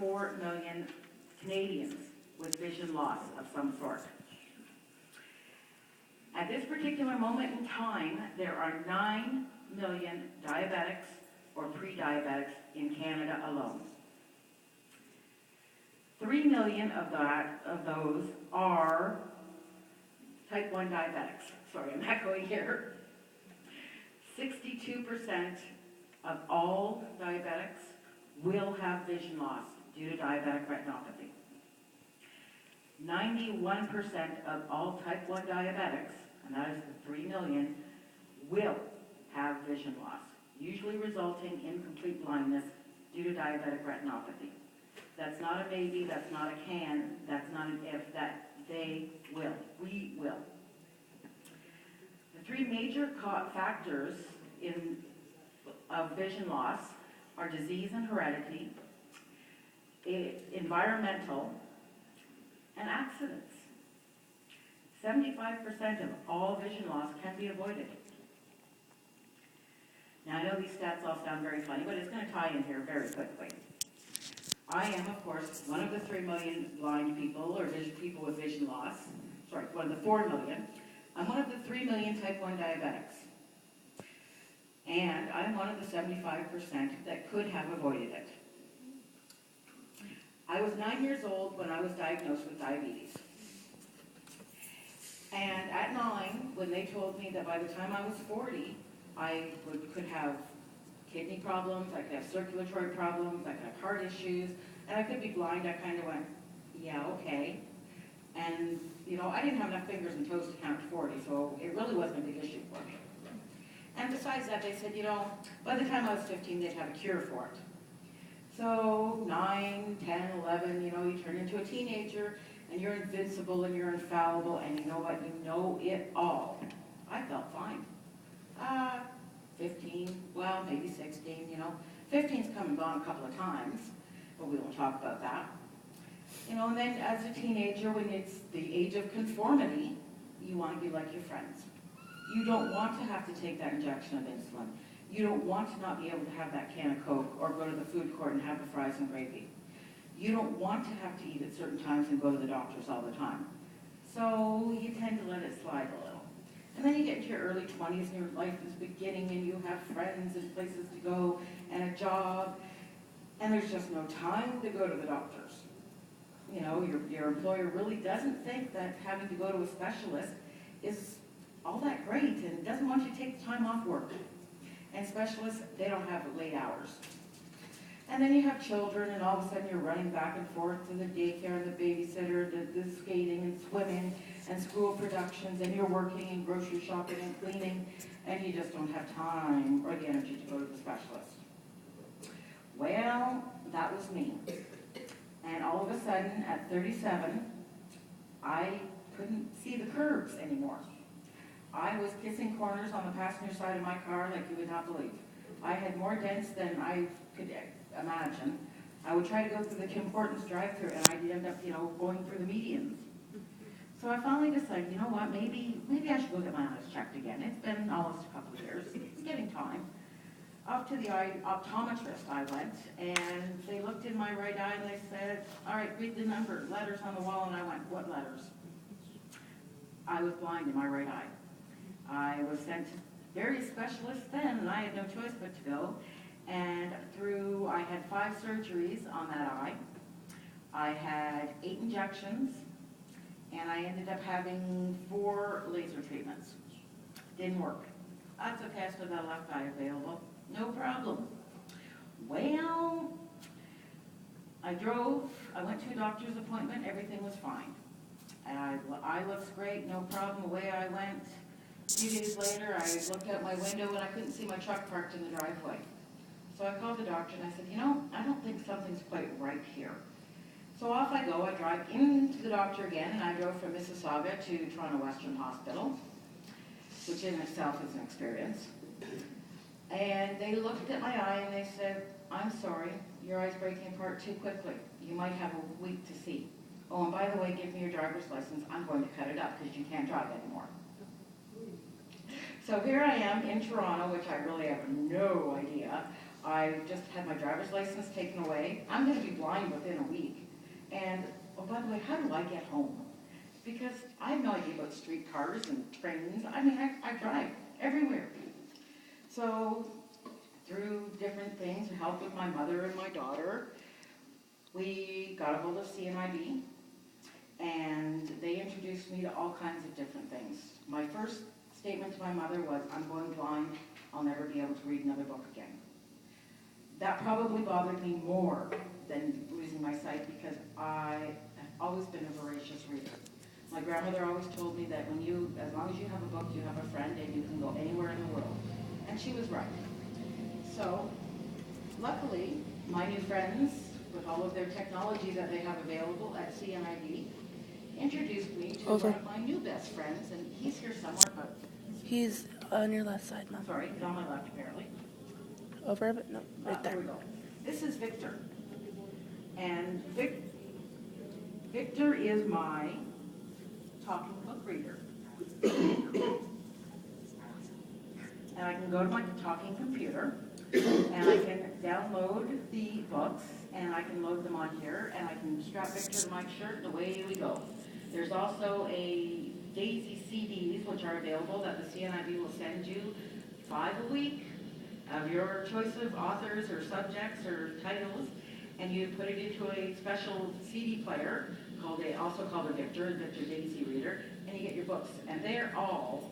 4 million Canadians with vision loss of some sort. At this particular moment in time, there are 9 million diabetics or pre-diabetics in Canada alone. 3 million of those are type 1 diabetics. Sorry, I'm echoing here. 62% of all diabetics will have vision loss due to diabetic retinopathy. 91% of all type 1 diabetics, and that is the 3 million, will have vision loss, usually resulting in complete blindness due to diabetic retinopathy. That's not a maybe, that's not a can, that's not an if, that they will. We will. The 3 major factors of vision loss are disease and heredity, environmental, and accidents. 75% of all vision loss can be avoided. Now, I know these stats all sound very funny, but it's going to tie in here very quickly. I am, of course, one of the 3 million blind people, or people with vision loss. Sorry, one of the 4 million. I'm one of the 3 million type 1 diabetics. And I'm one of the 75% that could have avoided it. I was 9 years old when I was diagnosed with diabetes. And at 9, when they told me that by the time I was 40, I could have kidney problems, I could have circulatory problems, I could have heart issues, and I could be blind, I kind of went, yeah, okay. And, you know, I didn't have enough fingers and toes to count to 40, so it really wasn't a big issue for me. And besides that, they said, you know, by the time I was 15, they'd have a cure for it. So 9, 10, 11, you know, you turn into a teenager, and you're invincible, and you're infallible, and you know what, you know it all. I felt fine. 15, well, maybe 16, you know. 15's come and gone a couple of times, but we won't talk about that. You know, and then as a teenager, when it's the age of conformity, you want to be like your friends. You don't want to have to take that injection of insulin. You don't want to not be able to have that can of Coke or go to the food court and have the fries and gravy. You don't want to have to eat at certain times and go to the doctors all the time. So you tend to let it slide a little. And then you get into your early 20s and your life is beginning and you have friends and places to go and a job, and there's just no time to go to the doctors. You know, your employer really doesn't think that having to go to a specialist is all that great and doesn't want you to take the time off work. And specialists, they don't have late hours. And then you have children, and all of a sudden you're running back and forth to the daycare, the babysitter, the skating and swimming and school productions, and you're working and grocery shopping and cleaning, and you just don't have time or the energy to go to the specialist. Well, that was me. And all of a sudden, at 37, I couldn't see the curves anymore. I was kissing corners on the passenger side of my car like you would not believe. I had more dents than I could imagine. I would try to go through the Tim Hortons drive-thru and I'd end up, you know, going through the medians. So I finally decided, you know what, maybe I should go get my eyes checked again. It's been almost a couple of years. It's getting time. Up to the optometrist I went, and they looked in my right eye and they said, all right, read the number, letters on the wall, and I went, what letters? I was blind in my right eye. I was sent to various specialists then, and I had no choice but to go. And I had 5 surgeries on that eye. I had 8 injections, and I ended up having 4 laser treatments. Didn't work. That's okay, I still got a left eye available. No problem. Well, I went to a doctor's appointment, everything was fine. Eye looks great, no problem, away I went. A few days later, I looked out my window and I couldn't see my truck parked in the driveway. So I called the doctor and I said, you know, I don't think something's quite right here. So off I go, I drive into the doctor again, and I drove from Mississauga to Toronto Western Hospital, which in itself is an experience. And they looked at my eye and they said, I'm sorry, your eye's breaking apart too quickly. You might have a week to see. Oh, and by the way, give me your driver's license. I'm going to cut it up because you can't drive anymore. So here I am in Toronto, which I really have no idea I just had my driver's license taken away. I'm going to be blind within a week. And, oh, by the way, how do I get home? Because I have no idea about streetcars and trains. I mean, I drive everywhere. So, through different things, help with my mother and my daughter, we got a hold of CNIB, and they introduced me to all kinds of different things. My first statement to my mother was, I'm going blind, I'll never be able to read another book again. That probably bothered me more than losing my sight because I have always been a voracious reader. My grandmother always told me that as long as you have a book, you have a friend and you can go anywhere in the world. And she was right. So, luckily, my new friends, with all of their technology that they have available at CNIB, introduced me to one of my new best friends, and he's here somewhere, but... He's on your left side, Mom. Sorry, he's on my left, apparently. Over a bit? No, right there. There we go. This is Victor. And Victor is my talking book reader. And I can go to my talking computer, and I can download the books, and I can load them on here, and I can strap Victor to my shirt, and away we go. There's also a Daisy CDs, which are available, that the CNIB will send you 5 a week of your choice of authors or subjects or titles, and you put it into a special CD player, also called a Victor Daisy Reader, and you get your books. And they're all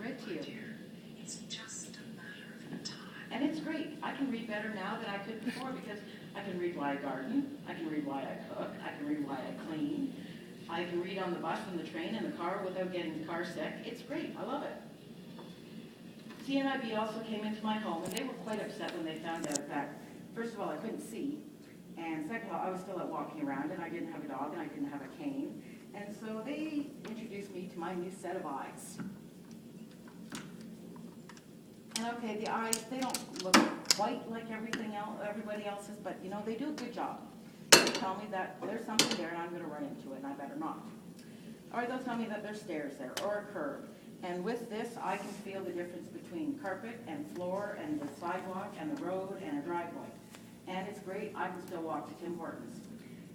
read to you. It's just a matter of time. And it's great. I can read better now than I could before because I can read why I garden, I can read why I cook, I can read why I clean, I can read on the bus and the train and the car without getting car sick. It's great. I love it. CNIB also came into my home, and they were quite upset when they found out that, first of all, I couldn't see, and second of all, I was still out walking around, and I didn't have a dog, and I didn't have a cane, and so they introduced me to my new set of eyes. And okay, the eyes, they don't look quite like everybody else's, but you know, they do a good job. They tell me that there's something there, and I'm going to run into it, and I better not. Or they'll tell me that there's stairs there, or a curb. And with this, I can feel the difference between carpet and floor and the sidewalk and the road and a driveway. And it's great. I can still walk to Tim Hortons.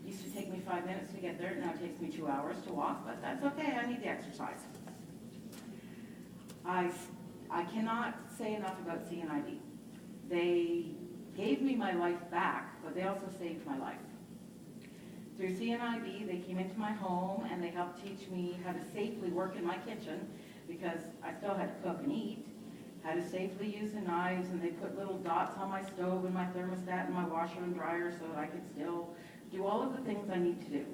It used to take me 5 minutes to get there. Now it takes me 2 hours to walk, but that's okay. I need the exercise. I cannot say enough about CNIB. They gave me my life back, but they also saved my life. Through CNIB, they came into my home and they helped teach me how to safely work in my kitchen, because I still had to cook and eat, how to safely use the knives, and they put little dots on my stove and my thermostat and my washer and dryer so that I could still do all of the things I need to do.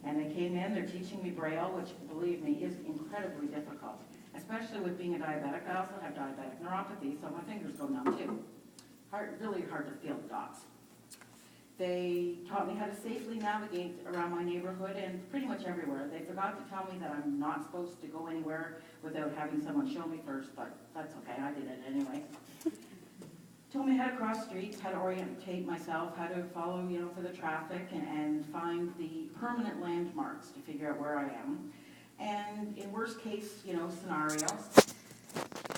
And they came in, they're teaching me Braille, which, believe me, is incredibly difficult, especially with being a diabetic. I also have diabetic neuropathy, so my fingers go numb too. Really hard to feel the dots. They taught me how to safely navigate around my neighborhood and pretty much everywhere. They forgot to tell me that I'm not supposed to go anywhere without having someone show me first, but that's okay, I did it anyway. Told me how to cross streets, how to orientate myself, how to follow, for the traffic and find the permanent landmarks to figure out where I am. And in worst case, scenario,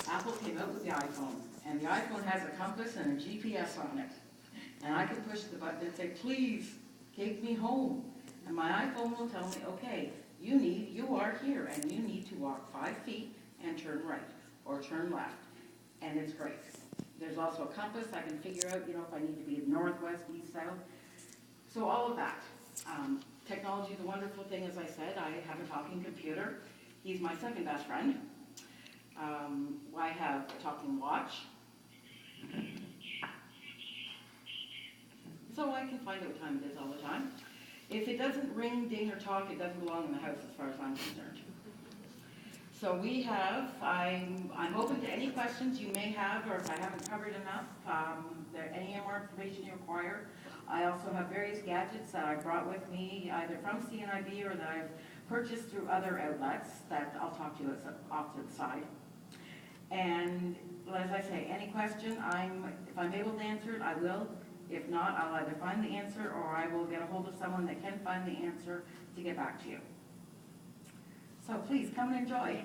Apple came out with the iPhone, and the iPhone has a compass and a GPS on it. And I can push the button and say, please, take me home. And my iPhone will tell me, okay, you are here, and you need to walk 5 feet and turn right, or turn left. And it's great. There's also a compass. I can figure out, if I need to be northwest, east, south. So all of that. Technology is a wonderful thing, as I said. I have a talking computer. He's my second best friend. I have a talking watch. So I can find out what time it is all the time. If it doesn't ring, ding, or talk, it doesn't belong in the house as far as I'm concerned. So I'm open to any questions you may have, or if I haven't covered enough, any more information you require. I also have various gadgets that I brought with me, either from CNIB or that I've purchased through other outlets that I'll talk to you off to the side. And as I say, any question, if I'm able to answer it, I will. If not, I'll either find the answer or I will get a hold of someone that can find the answer to get back to you. So please come and enjoy.